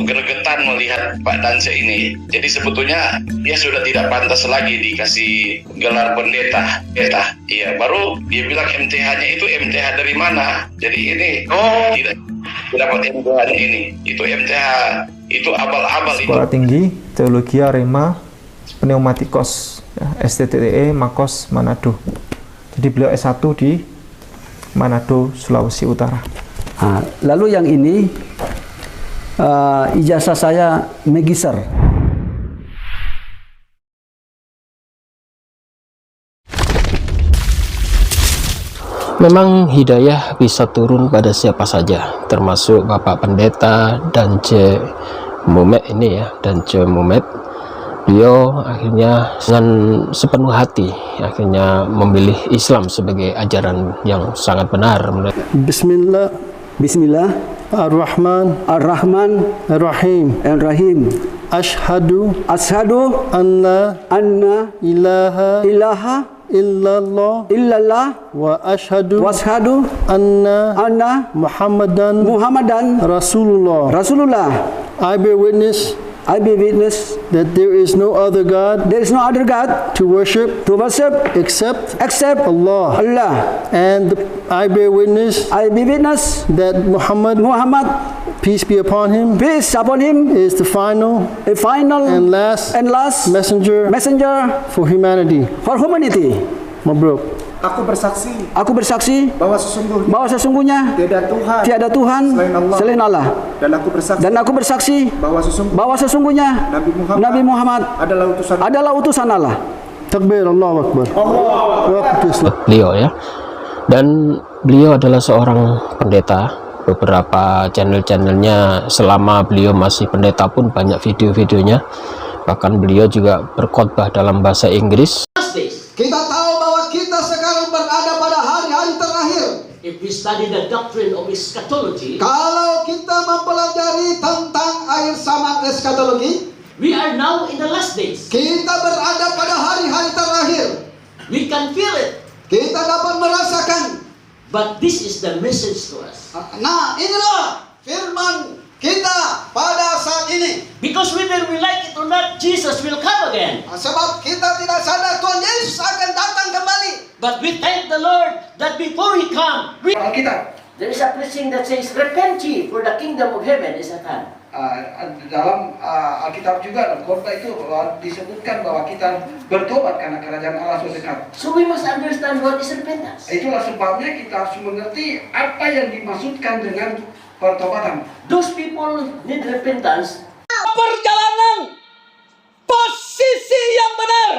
gregetan melihat Pak Danse ini. Jadi sebetulnya dia sudah tidak pantas lagi dikasih gelar pendeta. Iya, baru dia bilang MTH-nya itu MTH dari mana? Jadi ini tidak dapat MTH-nya ini. Itu MTH, itu abal-abal itu. Sekolah Tinggi Teologia Rema Pneumatikos STTE Makos Manado. Jadi beliau S1 di Manado, Sulawesi Utara. Nah, lalu yang ini ijazah saya Magister. Memang hidayah bisa turun pada siapa saja, termasuk Bapak Pendeta Dance Mumet ini ya, Dance Mumet. Beliau akhirnya dengan sepenuh hati akhirnya memilih Islam sebagai ajaran yang sangat benar. Bismillah Ar-Rahman Ar-Rahim Ashhadu anna ilaha illallah wa ashhadu anna Muhammadan Rasulullah. I bear witness that there is no other God to worship except Allah. And I bear witness that Muhammad, peace be upon him, is the final and last messenger for humanity. Mabruk. Aku bersaksi bahwa sesungguhnya tiada Tuhan selain Allah. Dan aku bersaksi bahwa sesungguhnya Nabi Muhammad adalah utusan Allah. Takbir, Allahu Akbar. Beliau ya. Dan beliau adalah seorang pendeta. Beberapa channel-channelnya selama beliau masih pendeta pun banyak video-videonya. Bahkan beliau juga berkhotbah dalam bahasa Inggris. Kita tahu bahwa kita sekarang berada pada hari-hari terakhir. If we study the doctrine of eschatology, kalau kita mempelajari tentang akhir zaman eskatologi, we are now in the last days. Kita berada pada hari-hari terakhir. We can feel it. Kita dapat merasakan. But this is the message to us. Nah, inilah firman kita pada saat ini. Because whether we like it or not, Jesus will come again. Sebab kita tidak sadar Tuhan Yesus akan datang kembali. But we thank the Lord that before He come, there is a preaching that says, "Repent ye, for the kingdom of heaven is at hand." Dalam Alkitab juga dalam khotbah itu disebutkan bahwa kita bertobat karena kerajaan Allah sudah dekat. So we must understand what is repentance. Itulah sebabnya kita harus mengerti apa yang dimaksudkan dengan pertobatan. Those people need repentance. Perjalanan posisi yang benar,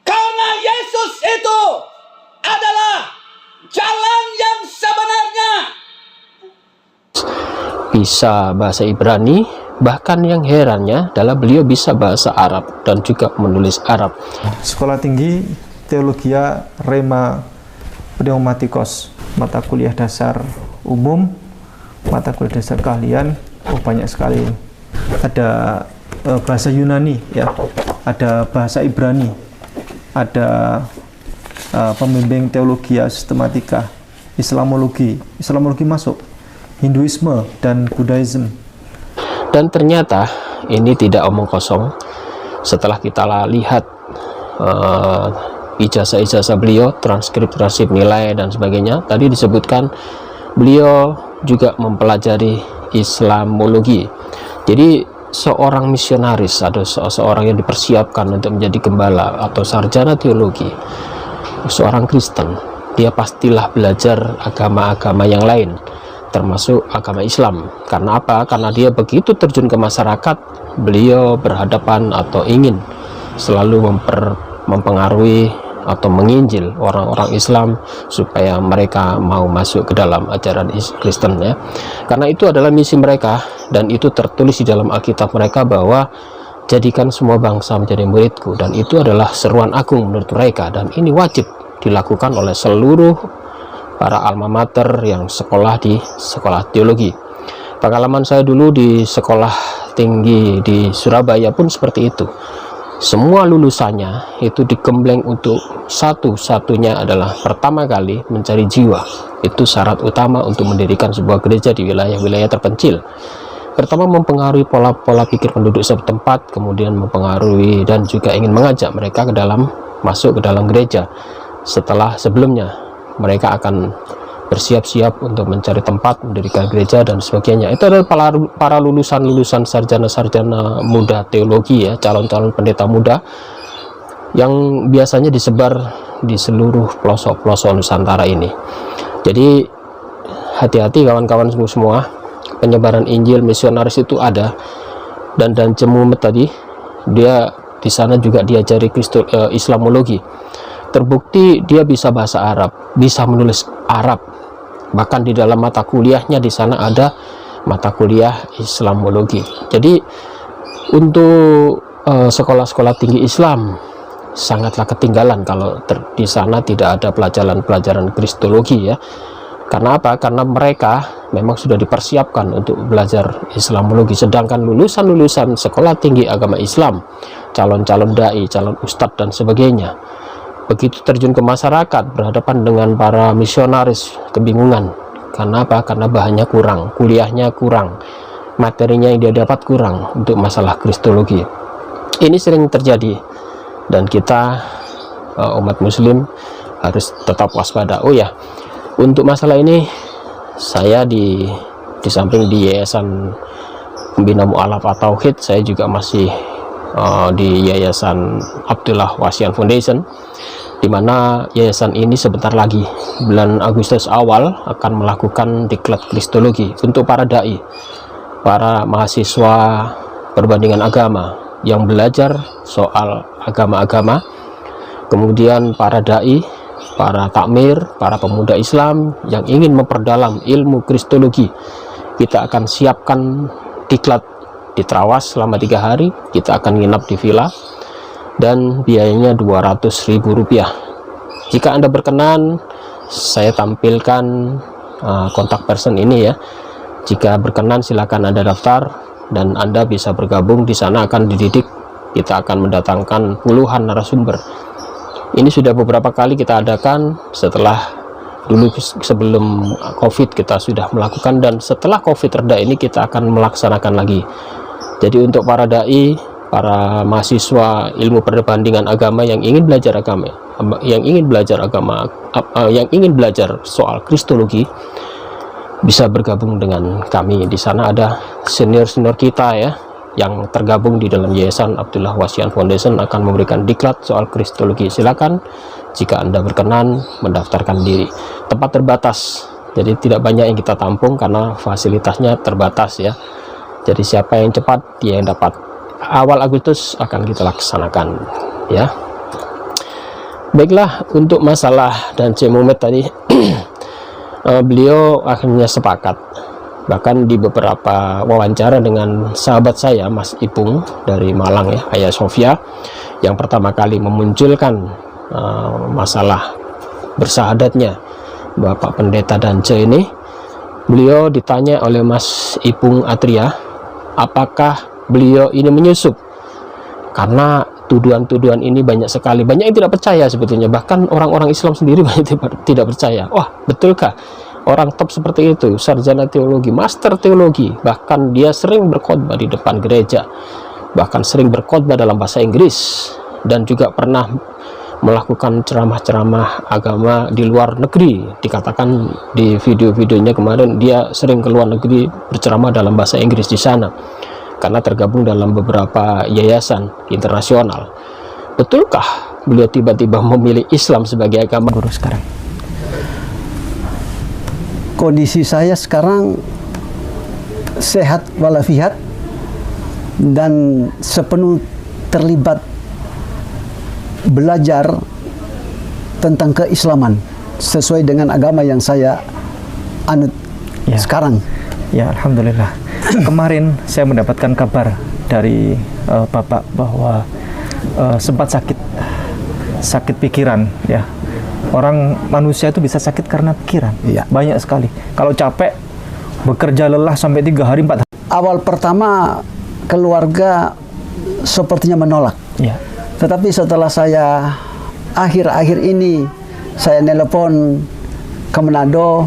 karena Yesus itu adalah jalan yang sebenarnya. Bisa bahasa Ibrani, bahkan yang herannya adalah beliau bisa bahasa Arab dan juga menulis Arab. Sekolah Tinggi Teologia Rema Pneumatikos, mata kuliah dasar umum, mata kuliah dasar keahlian, banyak sekali. Ada bahasa Yunani ya, ada bahasa Ibrani, ada pembimbing teologi sistematika, Islamologi masuk, Hinduisme dan Buddhism. Dan ternyata ini tidak omong kosong. Setelah kita lihat ijazah-ijazah beliau, transkrip nilai dan sebagainya, tadi disebutkan beliau juga mempelajari Islamologi. Jadi seorang misionaris atau seorang yang dipersiapkan untuk menjadi gembala atau sarjana teologi, seorang Kristen, dia pastilah belajar agama-agama yang lain, termasuk agama Islam. Karena apa? Karena dia begitu terjun ke masyarakat, beliau berhadapan atau ingin selalu mempengaruhi atau menginjil orang-orang Islam supaya mereka mau masuk ke dalam ajaran Kristen ya. Karena itu adalah misi mereka, dan itu tertulis di dalam Alkitab mereka bahwa jadikan semua bangsa menjadi muridku, dan itu adalah seruan agung menurut mereka, dan ini wajib dilakukan oleh seluruh para alma mater yang sekolah di sekolah teologi. Pengalaman saya dulu di sekolah tinggi di Surabaya pun seperti itu. Semua lulusannya itu digembleng untuk satu-satunya adalah pertama kali mencari jiwa. Itu syarat utama untuk mendirikan sebuah gereja di wilayah-wilayah terpencil. pertama mempengaruhi pola-pola pikir penduduk setempat, kemudian mempengaruhi dan juga ingin mengajak mereka masuk ke dalam gereja. Setelah sebelumnya mereka akan bersiap-siap untuk mencari tempat mendirikan gereja dan sebagainya. Itu adalah para lulusan sarjana-sarjana muda teologi ya, calon-calon pendeta muda yang biasanya disebar di seluruh pelosok-pelosok Nusantara ini. Jadi hati-hati kawan-kawan semua, penyebaran Injil misionaris itu ada, dan Cemumet tadi dia di sana juga diajari Islamologi. Terbukti dia bisa bahasa Arab, bisa menulis Arab, bahkan di dalam mata kuliahnya di sana ada mata kuliah Islamologi. Jadi untuk sekolah-sekolah tinggi Islam sangatlah ketinggalan kalau di sana tidak ada pelajaran Kristologi ya. Karena apa? Karena mereka memang sudah dipersiapkan untuk belajar Islamologi, sedangkan lulusan sekolah tinggi agama Islam, calon-calon dai, calon ustadz dan sebagainya, begitu terjun ke masyarakat berhadapan dengan para misionaris kebingungan. Karena apa? Karena bahannya kurang, kuliahnya kurang, materinya yang dia dapat kurang untuk masalah Kristologi. Ini sering terjadi dan kita umat muslim harus tetap waspada. Oh ya, untuk masalah ini saya di samping di Yayasan Pembina Mu'alafah Tauhid, saya juga masih di Yayasan Abdullah Wasian Foundation, di mana yayasan ini sebentar lagi bulan Agustus awal akan melakukan diklat Kristologi untuk para dai, para mahasiswa perbandingan agama yang belajar soal agama-agama, kemudian para dai, para takmir, para pemuda Islam yang ingin memperdalam ilmu Kristologi. Kita akan siapkan diklat di Trawas selama 3 hari. Kita akan nginap di villa dan biayanya Rp200.000. Jika Anda berkenan, saya tampilkan kontak person ini ya. Jika berkenan silakan Anda daftar dan Anda bisa bergabung. Di sana akan dididik, kita akan mendatangkan puluhan narasumber. Ini sudah beberapa kali kita adakan, setelah dulu sebelum COVID kita sudah melakukan, dan setelah COVID reda ini kita akan melaksanakan lagi. Jadi untuk para dai, para mahasiswa ilmu perbandingan agama yang ingin belajar agama, yang ingin belajar soal Kristologi, bisa bergabung dengan kami. Di sana ada senior-senior kita ya, yang tergabung di dalam Yayasan Abdullah Wasian Foundation akan memberikan diklat soal Kristologi. Silakan jika Anda berkenan mendaftarkan diri. Tempat terbatas, jadi tidak banyak yang kita tampung karena fasilitasnya terbatas ya. Jadi siapa yang cepat dia yang dapat. Awal Agustus akan kita laksanakan ya. Baiklah, untuk masalah dan Cemumet tadi beliau akhirnya sepakat. Bahkan di beberapa wawancara dengan sahabat saya, Mas Ipung dari Malang ya, Ayah Sofia, yang pertama kali memunculkan masalah bersahadatnya Bapak Pendeta Dance ini, beliau ditanya oleh Mas Ipung Atria, apakah beliau ini menyusup? Karena tuduhan-tuduhan ini banyak sekali, banyak yang tidak percaya sebetulnya, bahkan orang-orang Islam sendiri banyak tidak percaya. Wah, betulkah orang top seperti itu, sarjana teologi, master teologi, bahkan dia sering berkhotbah di depan gereja, bahkan sering berkhotbah dalam bahasa Inggris, dan juga pernah melakukan ceramah-ceramah agama di luar negeri. Dikatakan di video-videonya kemarin dia sering ke luar negeri berceramah dalam bahasa Inggris di sana karena tergabung dalam beberapa yayasan internasional. Betulkah beliau tiba-tiba memilih Islam sebagai agama? Guru sekarang, kondisi saya sekarang sehat walafiat dan sepenuh terlibat belajar tentang keislaman sesuai dengan agama yang saya anut ya. Sekarang ya, alhamdulillah. Kemarin saya mendapatkan kabar dari Bapak bahwa sempat sakit pikiran ya. Orang manusia itu bisa sakit karena pikiran ya. Banyak sekali. Kalau capek, bekerja lelah sampai 3 hari 4 hari. Awal pertama keluarga sepertinya menolak ya. Tetapi setelah saya akhir-akhir ini saya nelpon ke Manado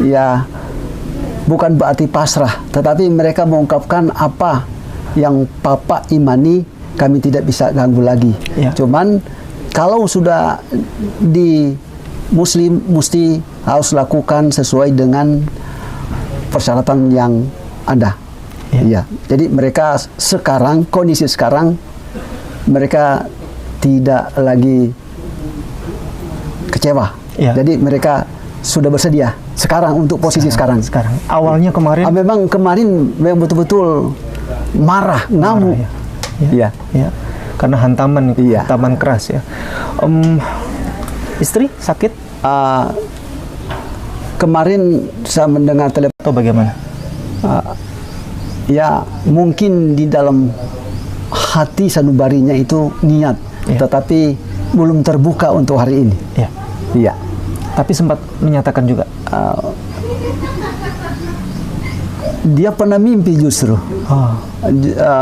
ya, bukan berarti pasrah, tetapi mereka mengungkapkan apa yang Papa imani, kami tidak bisa ganggu lagi. Ya. Cuman kalau sudah di Muslim mesti harus lakukan sesuai dengan persyaratan yang ada. Ya. Ya. Jadi mereka sekarang, kondisi sekarang, mereka tidak lagi kecewa. Ya. Jadi mereka sudah bersedia sekarang untuk posisi sekarang. Awalnya kemarin Memang kemarin memang betul-betul marah, ngamuk. Ya. Ya. Karena hantaman keras ya. Istri sakit? Kemarin saya mendengar telepon. Atau bagaimana? Ya mungkin di dalam hati sanubarinya itu niat, tetapi belum terbuka untuk hari ini. Ya. Iya. Tapi sempat menyatakan juga. Dia pernah mimpi justru.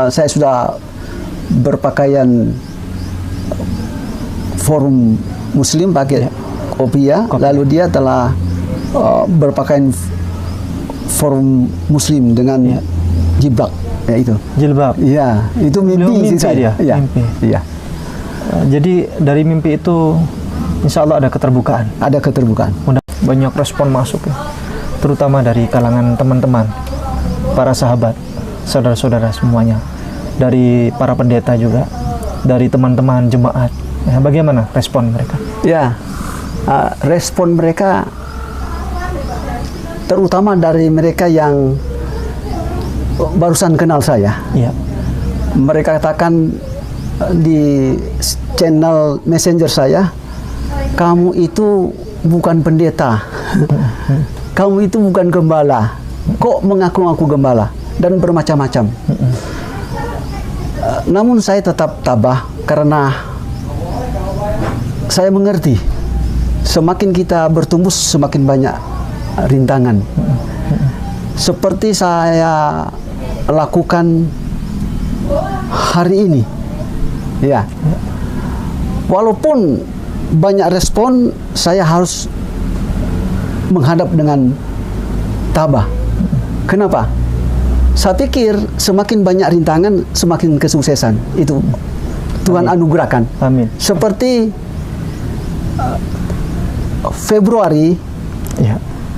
Saya sudah berpakaian forum Muslim pakai kopiah, lalu dia telah berpakaian forum Muslim dengan jilbab, ya itu. Jilbab. Iya, itu mimpi saya. Dia. Mimpi. Iya. Jadi dari mimpi itu insya Allah ada keterbukaan. Ada keterbukaan. Banyak respon masuk ya, terutama dari kalangan teman-teman, para sahabat, saudara-saudara semuanya, dari para pendeta juga, dari teman-teman jemaat. Ya, bagaimana respon mereka? Ya, respon mereka terutama dari mereka yang barusan kenal saya. Ya. Mereka katakan di channel messenger saya, kamu itu bukan pendeta, kamu itu bukan gembala, kok mengaku-ngaku gembala, dan bermacam-macam. Namun saya tetap tabah karena saya mengerti semakin kita bertumbuh semakin banyak rintangan. Seperti saya lakukan hari ini, ya. Walaupun banyak respon, saya harus menghadap dengan tabah. Kenapa? Saya pikir semakin banyak rintangan, semakin kesuksesan. Itu Tuhan anugerahkan. Amin. Seperti Februari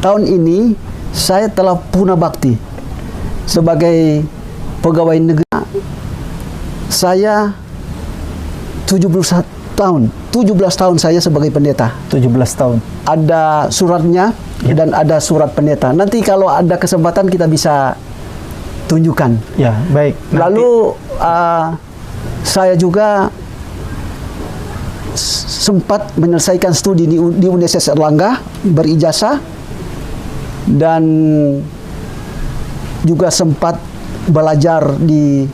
tahun ini, saya telah punah bakti sebagai pegawai negeri. Saya 17 tahun saya sebagai pendeta. 17 tahun. Ada suratnya dan ada surat pendeta. Nanti kalau ada kesempatan kita bisa tunjukkan. Ya, baik. Lalu saya juga sempat menyelesaikan studi di Universitas Erlangga, berijazah, dan juga sempat belajar di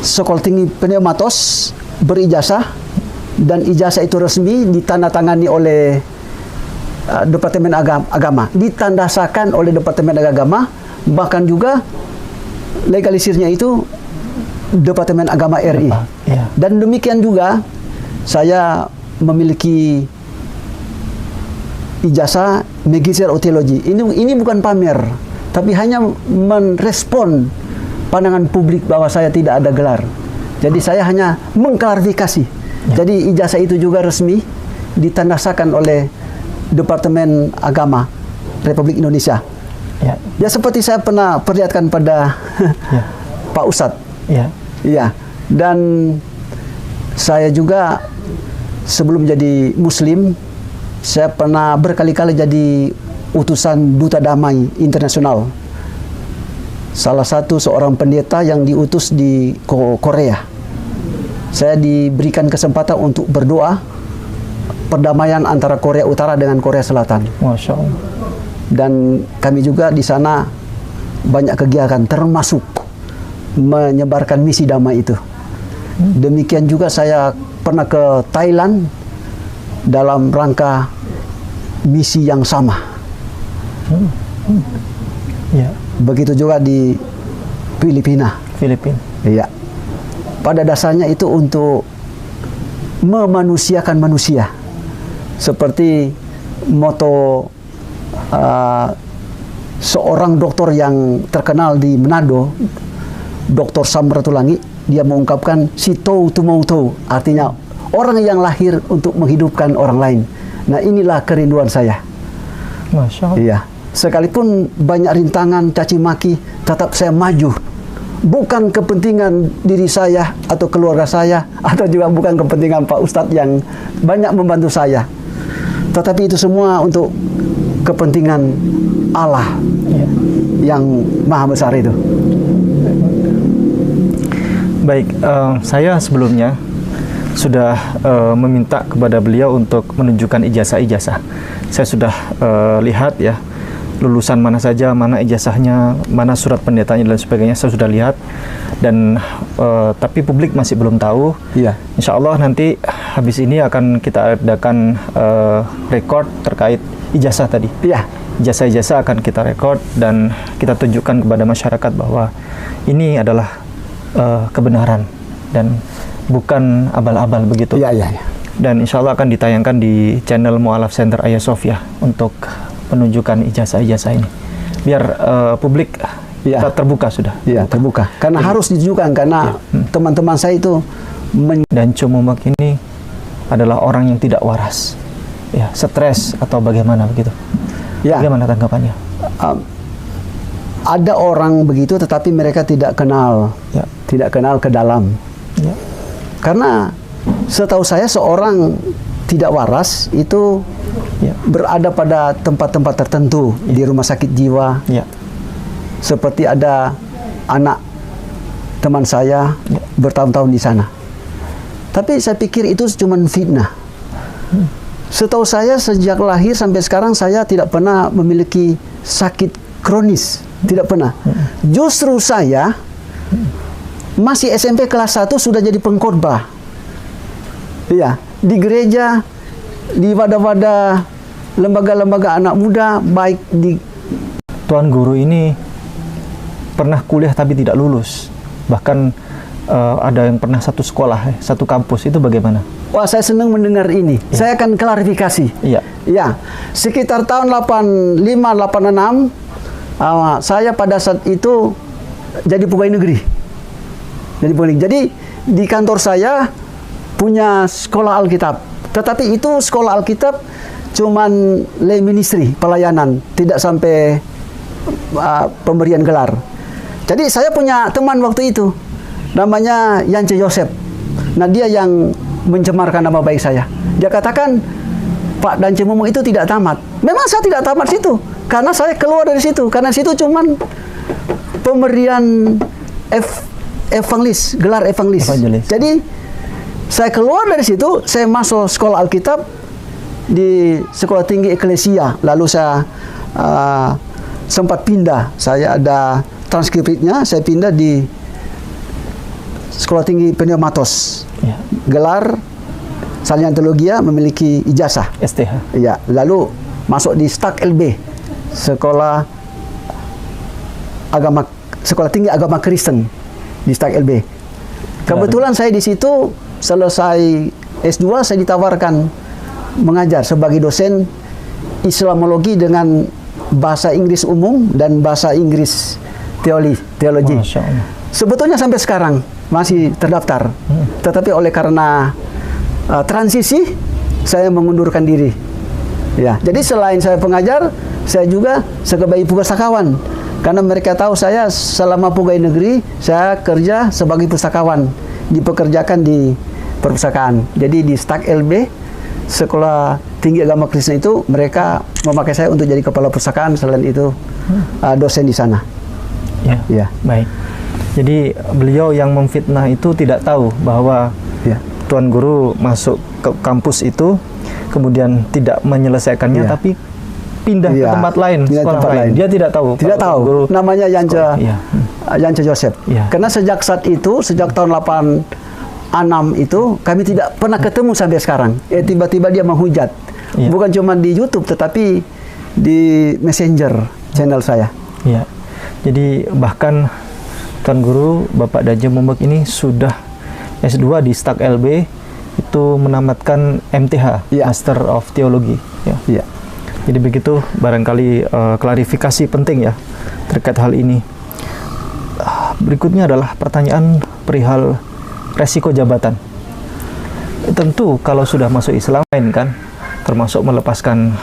Sekolah Tinggi Pneumatos, berijazah, dan ijazah itu resmi ditandatangani oleh Departemen Agama, ditandasakan oleh Departemen Agama, bahkan juga legalisirnya itu Departemen Agama RI. Dan demikian juga saya memiliki ijazah Magister of Theology. Ini bukan pamer, tapi hanya merespon pandangan publik bahwa saya tidak ada gelar. Jadi saya hanya mengklarifikasi. Jadi ijazah itu juga resmi ditandasakan oleh Departemen Agama Republik Indonesia. Ya seperti saya pernah perlihatkan pada Pak Ustadz. Iya. Dan saya juga sebelum jadi Muslim, saya pernah berkali-kali jadi utusan Duta Damai Internasional. Salah satu seorang pendeta yang diutus di Korea. Saya diberikan kesempatan untuk berdoa perdamaian antara Korea Utara dengan Korea Selatan. Masya Allah. Dan kami juga di sana banyak kegiatan, termasuk menyebarkan misi damai itu. Demikian juga saya pernah ke Thailand dalam rangka misi yang sama. Begitu juga di Filipina. Iya. Pada dasarnya itu untuk memanusiakan manusia. Seperti moto seorang dokter yang terkenal di Manado, Dr. Samratulangi, dia mengungkapkan si tou tu mau tou, artinya orang yang lahir untuk menghidupkan orang lain. Nah, inilah kerinduan saya. Masya Allah. Iya, sekalipun banyak rintangan, caci maki, tetap saya maju. Bukan kepentingan diri saya atau keluarga saya, atau juga bukan kepentingan Pak Ustadz yang banyak membantu saya, tetapi itu semua untuk kepentingan Allah yang maha besar itu. Baik, saya sebelumnya sudah meminta kepada beliau untuk menunjukkan ijazah-ijazah. Saya sudah lihat ya, lulusan mana saja, mana ijazahnya, mana surat pendetanya dan sebagainya, saya sudah lihat. Dan tapi publik masih belum tahu. Iya. Insya Allah nanti habis ini akan kita adakan rekod terkait ijazah tadi. Iya. Ijazah-ijazah akan kita rekod dan kita tunjukkan kepada masyarakat bahwa ini adalah kebenaran dan bukan abal-abal begitu. Iya, iya, iya. Dan insya Allah akan ditayangkan di channel Mu'alaf Center Ayah Sofia untuk penunjukan ijazah-ijazah ini. Biar publik terbuka sudah. Iya, terbuka. Karena harus ditunjukkan, karena teman-teman saya itu dan Cumumak ini adalah orang yang tidak waras. Ya, stres atau bagaimana begitu. Ya. Bagaimana tanggapannya? Ada orang begitu tetapi mereka tidak kenal. Ya. Tidak kenal ke dalam. Ya. Karena setahu saya seorang tidak waras itu berada pada tempat-tempat tertentu di rumah sakit jiwa. Ya. Seperti ada anak teman saya bertahun-tahun di sana. Tapi saya pikir itu cuma fitnah. Setahu saya sejak lahir sampai sekarang saya tidak pernah memiliki sakit kronis, tidak pernah. Justru saya masih SMP kelas 1 sudah jadi pengkhotbah. Iya, di gereja, di wadah-wadah lembaga-lembaga anak muda, baik di Tuan Guru ini pernah kuliah tapi tidak lulus. Bahkan ada yang pernah satu sekolah, satu kampus, itu bagaimana? Wah, saya senang mendengar ini. Ya. Saya akan klarifikasi. Iya. Ya, sekitar tahun 85-86, saya pada saat itu jadi pegawai negeri. Jadi di kantor saya punya sekolah Alkitab. Tetapi itu sekolah Alkitab cuman lay ministry, pelayanan, tidak sampai pemberian gelar. Jadi saya punya teman waktu itu, namanya Yance Joseph. Nah, dia yang mencemarkan nama baik saya. Dia katakan, Pak Dance Mumu itu tidak tamat. Memang saya tidak tamat situ, karena saya keluar dari situ. Karena situ cuman pemberian evangelis, gelar evangelis. Jadi saya keluar dari situ, saya masuk sekolah Alkitab di Sekolah Tinggi Eklesia. Lalu saya sempat pindah. Saya ada transkripnya, saya pindah di Sekolah Tinggi Pneumatos. Ya. Gelar Sarjana Teologia, memiliki ijazah STH. Iya, lalu masuk di STAK LB, Sekolah Tinggi Agama Kristen di STAK LB. Kebetulan saya di situ selesai S2, saya ditawarkan mengajar sebagai dosen Islamologi dengan bahasa Inggris umum dan bahasa Inggris teologi. Sebetulnya sampai sekarang masih terdaftar, tetapi oleh karena transisi saya mengundurkan diri. Ya, jadi selain saya pengajar, saya juga sebagai pustakawan. Karena mereka tahu saya selama pegawai negeri, saya kerja sebagai pustakawan, dipekerjakan di perpustakaan. Jadi di STAK LB, Sekolah Tinggi Agama Kristen itu, mereka memakai saya untuk jadi kepala perpustakaan, selain itu dosen di sana. Ya, baik. Jadi beliau yang memfitnah itu tidak tahu bahwa Tuan Guru masuk ke kampus itu, kemudian tidak menyelesaikannya, tapi pindah ke tempat lain, sekolah lain. Dia tidak tahu. Tidak tahu. Guru namanya Yance Joseph. Karena sejak saat itu, sejak tahun 86 itu, kami tidak pernah ketemu sampai sekarang. Tiba-tiba dia menghujat. Bukan cuma di YouTube, tetapi di Messenger channel saya. Iya. Jadi bahkan Tuan Guru Bapak Dance Mumu ini sudah S2 di STAK LB, itu menamatkan MTH, Master of Theology. Jadi begitu, barangkali klarifikasi penting ya terkait hal ini. Berikutnya adalah pertanyaan perihal resiko jabatan. Tentu kalau sudah masuk Islam kan, termasuk melepaskan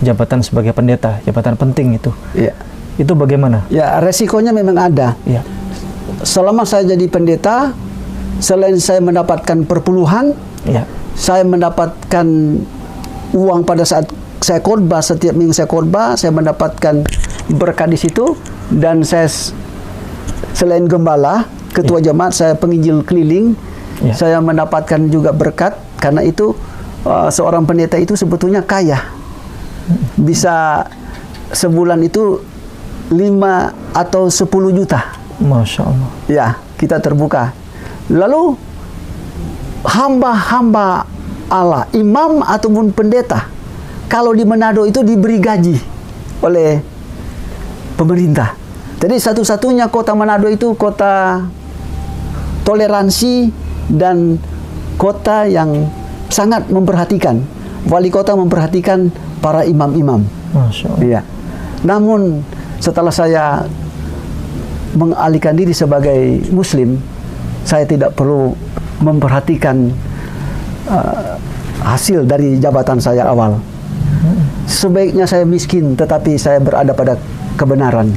jabatan sebagai pendeta, jabatan penting itu. Ya. Itu bagaimana? Ya, resikonya memang ada. Ya. Selama saya jadi pendeta, selain saya mendapatkan perpuluhan, Ya. saya mendapatkan uang pada saat saya khotbah, setiap minggu saya khotbah, saya mendapatkan berkat di situ, dan saya selain gembala, ketua jemaat, saya penginjil keliling, saya mendapatkan juga berkat. Karena itu seorang pendeta itu sebetulnya kaya, bisa sebulan itu 5 atau 10 juta. Masya Allah. Ya, kita terbuka. Lalu hamba-hamba Allah, imam ataupun pendeta, kalau di Manado itu diberi gaji oleh pemerintah. Jadi satu-satunya kota Manado itu kota toleransi dan kota yang sangat memperhatikan. Wali kota memperhatikan para imam-imam. Masya Allah. Iya. Namun setelah saya mengalihkan diri sebagai Muslim, saya tidak perlu memperhatikan hasil dari jabatan saya awal. Sebaiknya saya miskin, tetapi saya berada pada kebenaran.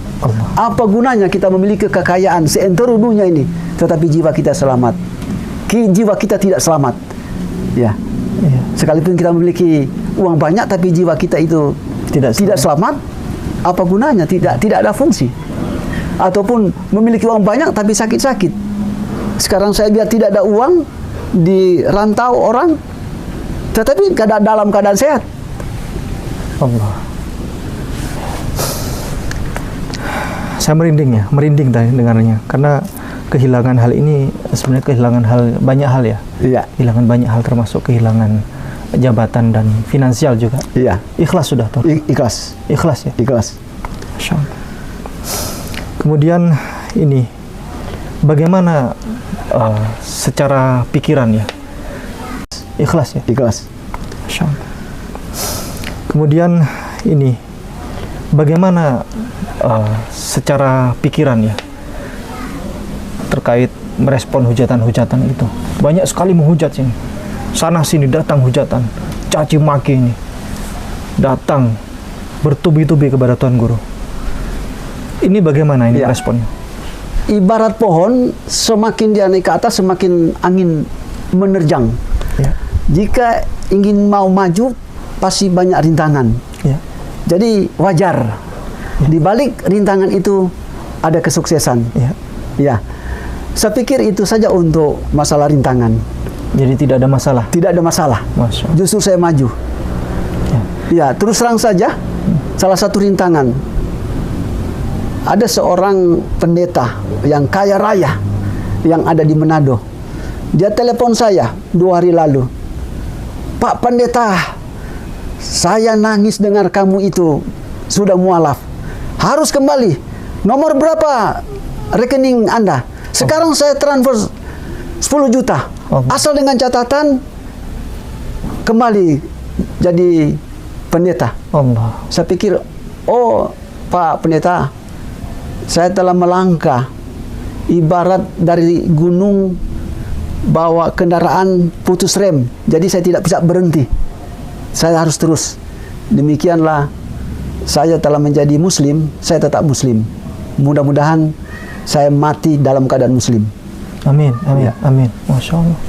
Apa gunanya kita memiliki kekayaan seantero dunia ini, tetapi jiwa kita selamat? Jiwa kita tidak selamat. Ya. Sekalipun kita memiliki uang banyak, tapi jiwa kita itu tidak selamat. Apa gunanya? Tidak ada fungsi. Ataupun memiliki uang banyak tapi sakit-sakit. Sekarang saya biar tidak ada uang, dirantau orang, tetapi dalam keadaan sehat. Allah. Saya merinding tadi dengarnya, karena kehilangan hal ini sebenarnya kehilangan banyak hal ya. Iya. Kehilangan banyak hal, termasuk kehilangan jabatan dan finansial juga. Iya. Ikhlas sudah tuh. Ikhlas. Ikhlas ya. Ikhlas. Masya Allah. Kemudian ini bagaimana secara pikiran ya? Ikhlas ya. Ikhlas. Masya Allah. Kemudian ini bagaimana secara pikiran ya terkait merespon hujatan-hujatan itu. Banyak sekali menghujat sini, sana sini datang hujatan, caci maki ini, datang bertubi-tubi kepada Tuan Guru. Ini bagaimana ini responnya? Ibarat pohon, semakin dia naik ke atas, semakin angin menerjang. Ya. Jika ingin mau maju, pasti banyak rintangan. Ya. Jadi wajar. Di balik rintangan itu ada kesuksesan. Ya. Ya. Saya pikir itu saja untuk masalah rintangan. Jadi tidak ada masalah. Tidak ada masalah. Masya Allah. Justru saya maju. Ya, terus terang saja. Salah satu rintangan. Ada seorang pendeta yang kaya raya yang ada di Manado. Dia telepon saya 2 hari lalu. Pak Pendeta, saya nangis dengar kamu itu sudah mualaf. Harus kembali. Nomor berapa rekening Anda? Sekarang saya transfer 10 juta. Asal dengan catatan kembali jadi pendeta. Allah. Saya pikir, oh Pak Pendeta, saya telah melangkah ibarat dari gunung bawa kendaraan putus rem. Jadi saya tidak bisa berhenti. Saya harus terus. Demikianlah saya telah menjadi Muslim, saya tetap Muslim. Mudah-mudahan saya mati dalam keadaan Muslim. Amin, amin, amin. Masya Allah.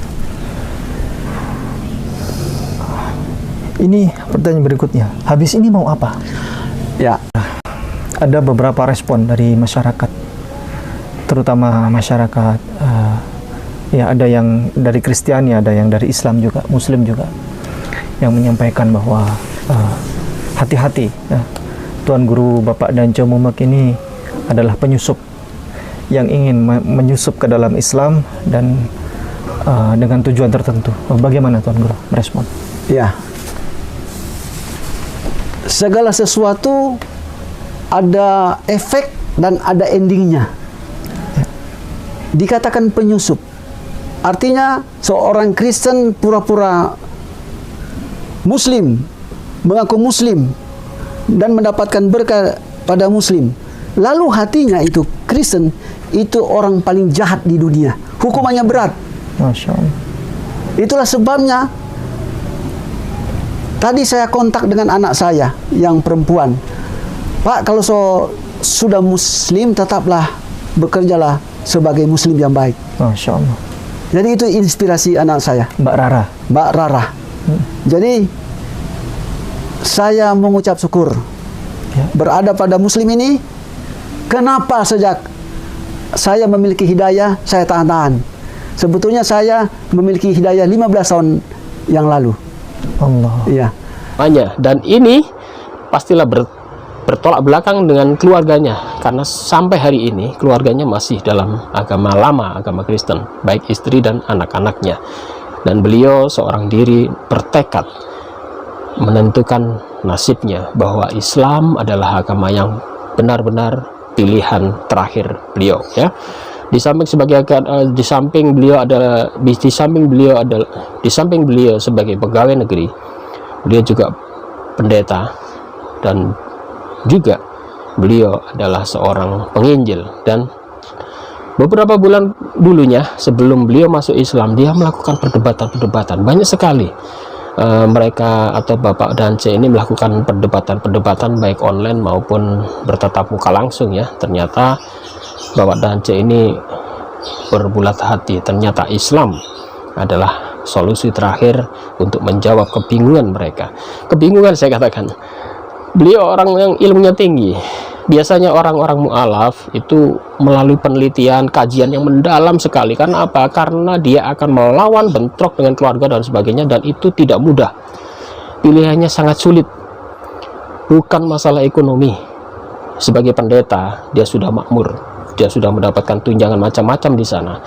Ini pertanyaan berikutnya. Habis ini mau apa? Ya. Ada beberapa respon dari masyarakat, terutama masyarakat ya, ada yang dari Kristiani, ada yang dari Islam juga, Muslim juga, yang menyampaikan bahwa hati-hati ya, Tuan Guru Bapak Danco Mumek ini adalah penyusup yang ingin menyusup ke dalam Islam dan dengan tujuan tertentu. Bagaimana Tuan Guru merespon? Ya, segala sesuatu ada efek dan ada endingnya. Dikatakan penyusup, artinya seorang Kristen pura-pura Muslim, mengaku muslim dan mendapatkan berkah pada muslim, lalu hatinya itu Kristen, itu orang paling jahat di dunia, hukumannya berat. Masya Allah. Itulah sebabnya tadi saya kontak dengan anak saya yang perempuan, Pak, kalau sudah muslim tetaplah bekerjalah sebagai muslim yang baik. Masya Allah. Jadi itu inspirasi anak saya, Mbak Rara. Jadi saya mengucap syukur berada pada muslim ini. Kenapa sejak saya memiliki hidayah saya tahan-tahan? Sebetulnya saya memiliki hidayah 15 tahun yang lalu. Allah. Iya. Dan ini pastilah bertolak belakang dengan keluarganya, karena sampai hari ini keluarganya masih dalam agama lama, agama Kristen, baik istri dan anak-anaknya. Dan beliau seorang diri bertekad menentukan nasibnya bahwa Islam adalah agama yang benar-benar pilihan terakhir beliau, ya. Di samping beliau sebagai pegawai negeri, beliau juga pendeta, dan juga beliau adalah seorang penginjil. Dan beberapa bulan dulunya sebelum beliau masuk Islam, dia melakukan perdebatan banyak sekali. Mereka atau Bapak Dance ini melakukan perdebatan baik online maupun bertatap muka langsung, ya. Ternyata Bapak Dance ini berbulat hati, ternyata Islam adalah solusi terakhir untuk menjawab kebingungan mereka. Kebingungan, saya katakan, beliau orang yang ilmunya tinggi. Biasanya orang-orang mu'alaf itu melalui penelitian, kajian yang mendalam sekali. Karena apa? Karena dia akan melawan bentrok dengan keluarga dan sebagainya, dan itu tidak mudah. Pilihannya sangat sulit. Bukan masalah ekonomi. Sebagai pendeta, dia sudah makmur. Dia sudah mendapatkan tunjangan macam-macam di sana.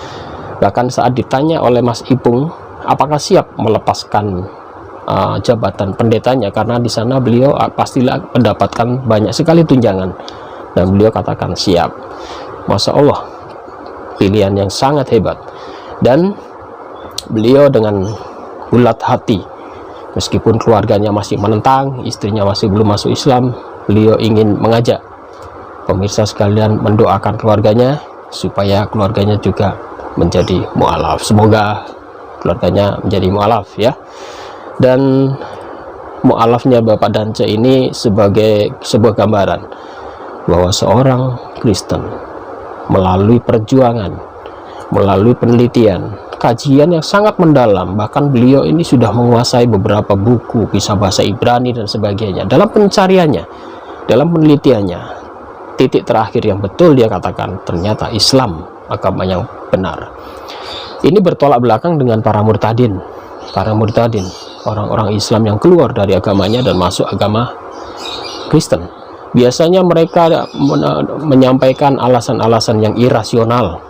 Bahkan saat ditanya oleh Mas Ipung, apakah siap melepaskan jabatan pendetanya, karena di sana beliau pastilah mendapatkan banyak sekali tunjangan, dan beliau katakan siap. Masya Allah, pilihan yang sangat hebat. Dan beliau dengan bulat hati, meskipun keluarganya masih menentang, istrinya masih belum masuk Islam, beliau ingin mengajak pemirsa sekalian mendoakan keluarganya supaya keluarganya juga menjadi mu'alaf. Semoga keluarganya menjadi mu'alaf, ya. Dan mu'alafnya Bapak Dance ini sebagai sebuah gambaran bahwa seorang Kristen melalui perjuangan, melalui penelitian, kajian yang sangat mendalam, bahkan beliau ini sudah menguasai beberapa buku, bisa bahasa Ibrani dan sebagainya. Dalam pencariannya, dalam penelitiannya, titik terakhir yang betul dia katakan, ternyata Islam agama yang benar. Ini bertolak belakang dengan para murtadin, orang-orang Islam yang keluar dari agamanya dan masuk agama Kristen. Biasanya mereka menyampaikan alasan-alasan yang irasional.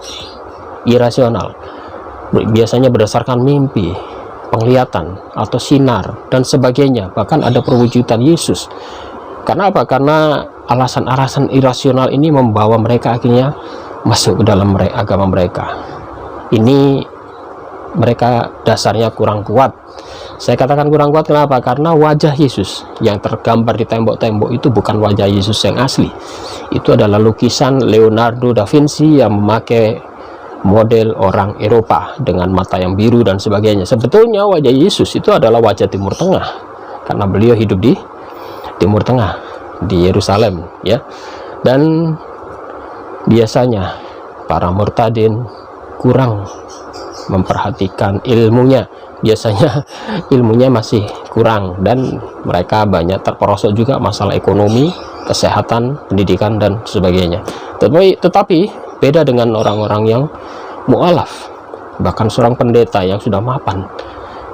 Biasanya berdasarkan mimpi, penglihatan, atau sinar, dan sebagainya. Bahkan ada perwujudan Yesus. Karena apa? Karena alasan-alasan irasional ini membawa mereka akhirnya masuk ke dalam agama mereka. Ini mereka dasarnya kurang kuat. Saya katakan kurang kuat kenapa? Karena wajah Yesus yang tergambar di tembok-tembok itu bukan wajah Yesus yang asli. Itu adalah lukisan Leonardo da Vinci yang memakai model orang Eropa dengan mata yang biru dan sebagainya. Sebetulnya wajah Yesus itu adalah wajah Timur Tengah, karena beliau hidup di Timur Tengah, di Yerusalem, ya. Dan biasanya para murtadin kurang memperhatikan ilmunya, biasanya ilmunya masih kurang, dan mereka banyak terperosok juga masalah ekonomi, kesehatan, pendidikan, dan sebagainya. Tetapi beda dengan orang-orang yang mu'alaf, bahkan seorang pendeta yang sudah mapan,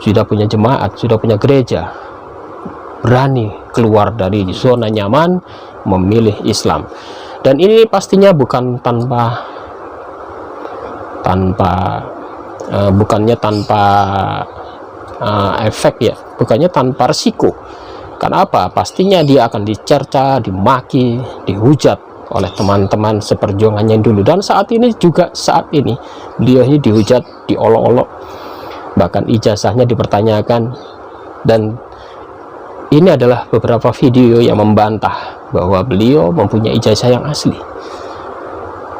sudah punya jemaat, sudah punya gereja, berani keluar dari zona nyaman, memilih Islam. Dan ini pastinya bukan tanpa efek, ya, bukannya tanpa resiko. Karena apa? Pastinya dia akan dicerca, dimaki, dihujat oleh teman-teman seperjuangannya dulu. Dan saat ini beliau ini dihujat, diolok-olok, bahkan ijazahnya dipertanyakan. Dan ini adalah beberapa video yang membantah bahwa beliau mempunyai ijazah yang asli.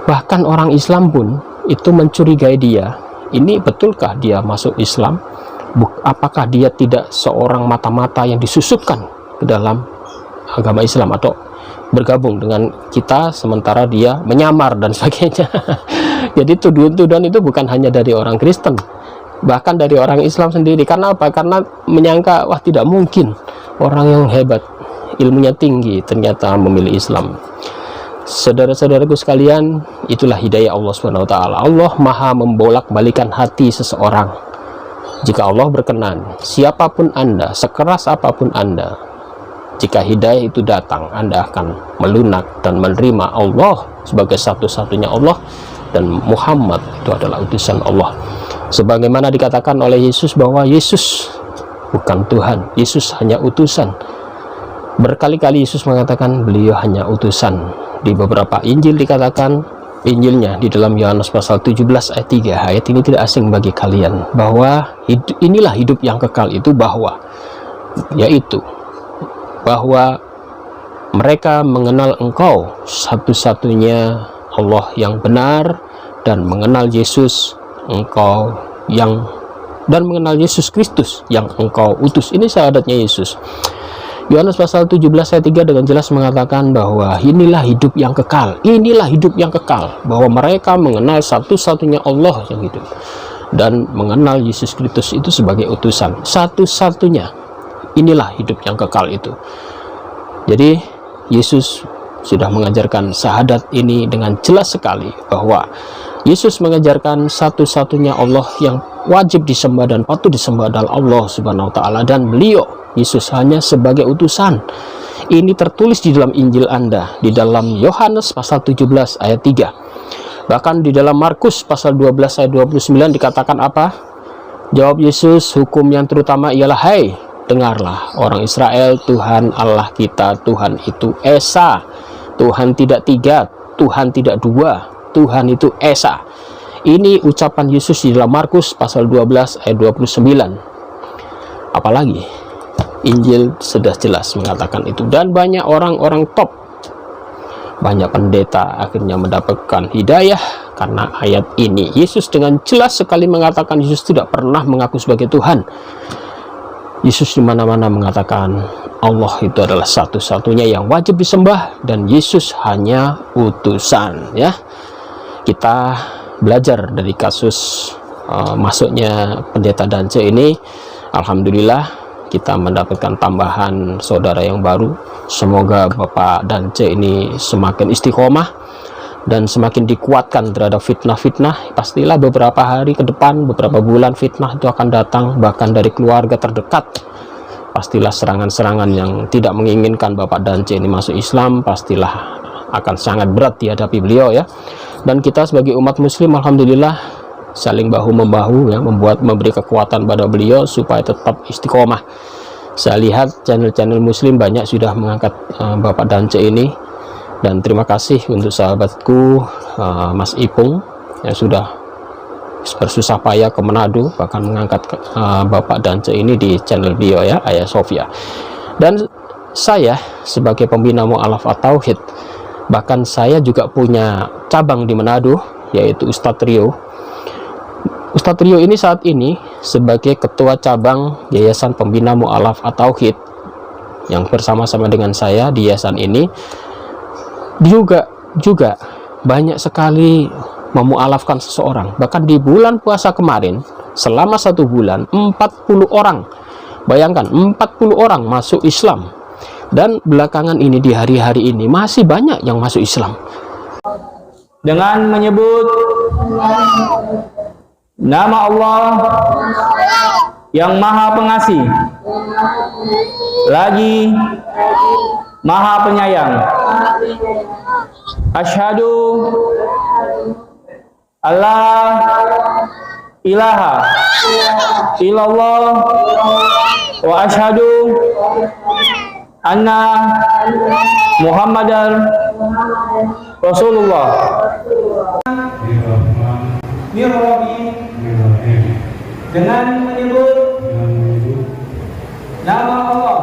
Bahkan orang Islam pun itu mencurigai dia, ini betulkah dia masuk Islam? Apakah dia tidak seorang mata-mata yang disusupkan ke dalam agama Islam atau bergabung dengan kita sementara dia menyamar dan sebagainya. Jadi tuduhan-tuduhan itu bukan hanya dari orang Kristen, bahkan dari orang Islam sendiri. Karena apa? Karena menyangka, wah tidak mungkin orang yang hebat, ilmunya tinggi ternyata memilih Islam. Saudara-saudaraku sekalian, itulah hidayah Allah SWT. Allah maha membolak-balikan hati seseorang. Jika Allah berkenan, siapapun Anda, sekeras apapun Anda, jika hidayah itu datang, Anda akan melunak dan menerima Allah sebagai satu-satunya Allah, dan Muhammad itu adalah utusan Allah. Sebagaimana dikatakan oleh Yesus bahwa Yesus bukan Tuhan, Yesus hanya utusan. Berkali-kali Yesus mengatakan beliau hanya utusan. Di beberapa Injil dikatakan, Injilnya di dalam Yohanes pasal 17 ayat 3, ayat ini tidak asing bagi kalian, bahwa inilah hidup yang kekal itu, yaitu bahwa mereka mengenal Engkau satu-satunya Allah yang benar, dan mengenal Yesus Engkau dan mengenal Yesus Kristus yang Engkau utus. Ini syahadatnya Yesus. Yohanes pasal 17 ayat 3 dengan jelas mengatakan bahwa inilah hidup yang kekal. Inilah hidup yang kekal, bahwa mereka mengenal satu-satunya Allah yang hidup dan mengenal Yesus Kristus itu sebagai utusan. Satu-satunya. Inilah hidup yang kekal itu. Jadi Yesus sudah mengajarkan syahadat ini dengan jelas sekali, bahwa Yesus mengajarkan satu-satunya Allah yang wajib disembah dan patut disembah adalah Allah Subhanahu wa taala, dan beliau Yesus hanya sebagai utusan. Ini tertulis di dalam Injil Anda, di dalam Yohanes pasal 17 ayat 3. Bahkan di dalam Markus pasal 12 ayat 29 dikatakan apa? Jawab Yesus, hukum yang terutama ialah, hai, dengarlah orang Israel, Tuhan Allah kita, Tuhan itu Esa. Tuhan tidak tiga, Tuhan tidak dua, Tuhan itu Esa. Ini ucapan Yesus di dalam Markus pasal 12 ayat 29. Apalagi Injil sudah jelas mengatakan itu, dan banyak orang-orang top, banyak pendeta akhirnya mendapatkan hidayah karena ayat ini. Yesus dengan jelas sekali mengatakan Yesus tidak pernah mengaku sebagai Tuhan. Yesus di mana-mana mengatakan Allah itu adalah satu-satunya yang wajib disembah, dan Yesus hanya utusan. Ya, kita belajar dari kasus masuknya pendeta Dance ini. Alhamdulillah kita mendapatkan tambahan saudara yang baru. Semoga Bapak Dance ini semakin istiqomah dan semakin dikuatkan terhadap fitnah-fitnah. Pastilah beberapa hari ke depan, beberapa bulan, fitnah itu akan datang, bahkan dari keluarga terdekat. Pastilah serangan-serangan yang tidak menginginkan Bapak Dance ini masuk Islam, pastilah akan sangat berat dihadapi beliau, ya. Dan kita sebagai umat muslim, alhamdulillah, saling bahu-membahu, ya, memberi kekuatan pada beliau supaya tetap istiqomah. Saya lihat channel-channel muslim banyak sudah mengangkat Bapak Dance ini, dan terima kasih untuk sahabatku Mas Ipung yang sudah bersusah payah ke Manado, bahkan mengangkat Bapak Dance ini di channel beliau, ya, Ayah Sofia. Dan saya sebagai pembina Mu'alaf At-Tauhid, bahkan saya juga punya cabang di Manado, yaitu Ustadz Rio. Ustadz Rio ini saat ini sebagai ketua cabang Yayasan Pembina Mu'alaf At-Tauhid, yang bersama-sama dengan saya di yayasan ini juga banyak sekali memu'alafkan seseorang. Bahkan di bulan puasa kemarin, selama 1 bulan 40 orang, bayangkan 40 orang masuk Islam. Dan belakangan ini, di hari-hari ini, masih banyak yang masuk Islam. Dengan menyebut nama Allah yang Maha Pengasih, lagi Maha Penyayang. Asyhadu alla ilaha illallah wa asyhadu anna Muhammadar Rasulullah. Dengan menyebut nama Allah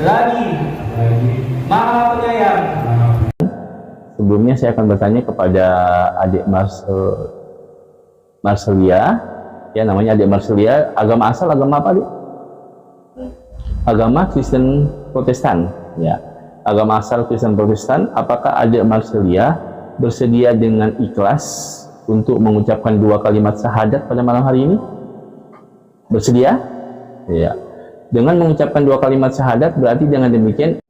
lagi Maha Penyayang. Sebelumnya saya akan bertanya kepada adik Marcelia, ya namanya adik Marcelia, agama asal agama apa, Adik? Agama Kristen Protestan, ya. Agama asal Kristen Protestan. Apakah adik Marcelia bersedia dengan ikhlas untuk mengucapkan 2 kalimat syahadat pada malam hari ini? Bersedia? Ya. Dengan mengucapkan 2 kalimat syahadat berarti dengan demikian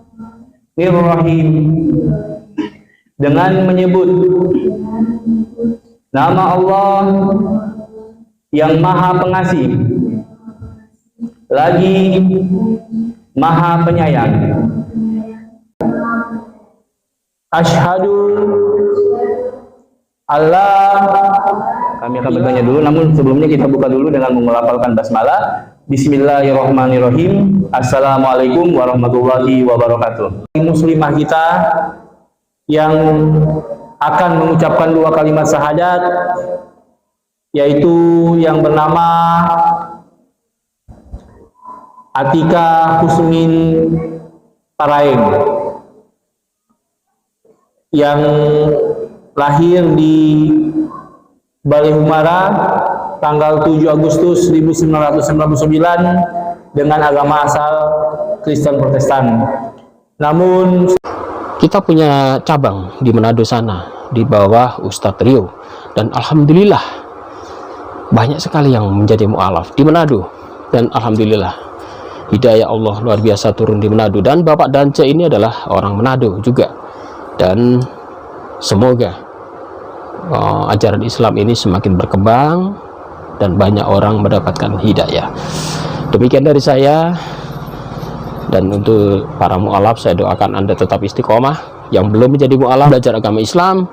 Bismillahirrahmanirrahim, dengan menyebut nama Allah yang Maha Pengasih lagi Maha Penyayang. Asyhadu Allah. Kami akan bertanya dulu, namun sebelumnya kita buka dulu dengan melafalkan basmalah. Bismillahirrahmanirrahim. Assalamualaikum warahmatullahi wabarakatuh. Muslimah kita yang akan mengucapkan 2 kalimat syahadat, yaitu yang bernama Atika Husmin Paraeng, yang lahir di Balihumara tanggal 7 Agustus 1999 dengan agama asal Kristen Protestan. Namun Kita punya cabang di Manado sana, di bawah Ustadz Rio, dan alhamdulillah banyak sekali yang menjadi mu'alaf di Manado, dan alhamdulillah hidayah Allah luar biasa turun di Manado. Dan Bapak Dance ini adalah orang Manado juga, dan semoga ajaran Islam ini semakin berkembang dan banyak orang mendapatkan hidayah. Demikian dari saya. Dan untuk para mu'alaf, saya doakan Anda tetap istiqomah. Yang belum menjadi mu'alaf, belajar agama Islam,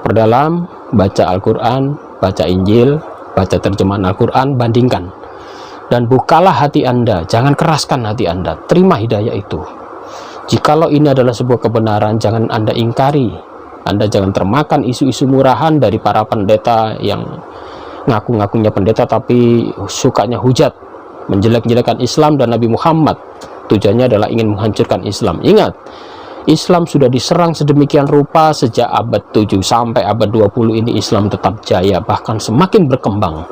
perdalam, baca Al-Quran, baca Injil, baca terjemahan Al-Quran, bandingkan. Dan bukalah hati Anda, jangan keraskan hati Anda, terima hidayah itu. Jikalau ini adalah sebuah kebenaran, jangan Anda ingkari. Anda jangan termakan isu-isu murahan dari para pendeta yang ngaku-ngakunya pendeta tapi sukanya hujat, menjelek-jelekan Islam dan Nabi Muhammad. Tujuannya adalah ingin menghancurkan Islam. Ingat, Islam sudah diserang sedemikian rupa sejak abad 7 sampai abad 20 ini Islam tetap jaya, bahkan semakin berkembang.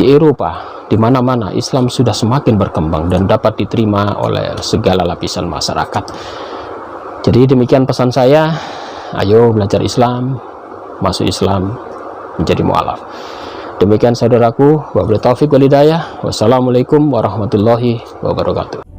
Di Eropa, di mana-mana Islam sudah semakin berkembang dan dapat diterima oleh segala lapisan masyarakat. Jadi demikian pesan saya, ayo belajar Islam, masuk Islam, menjadi mu'alaf. Demikian saudaraku, wabillahi taufiq wal hidayah. Wassalamualaikum warahmatullahi wabarakatuh.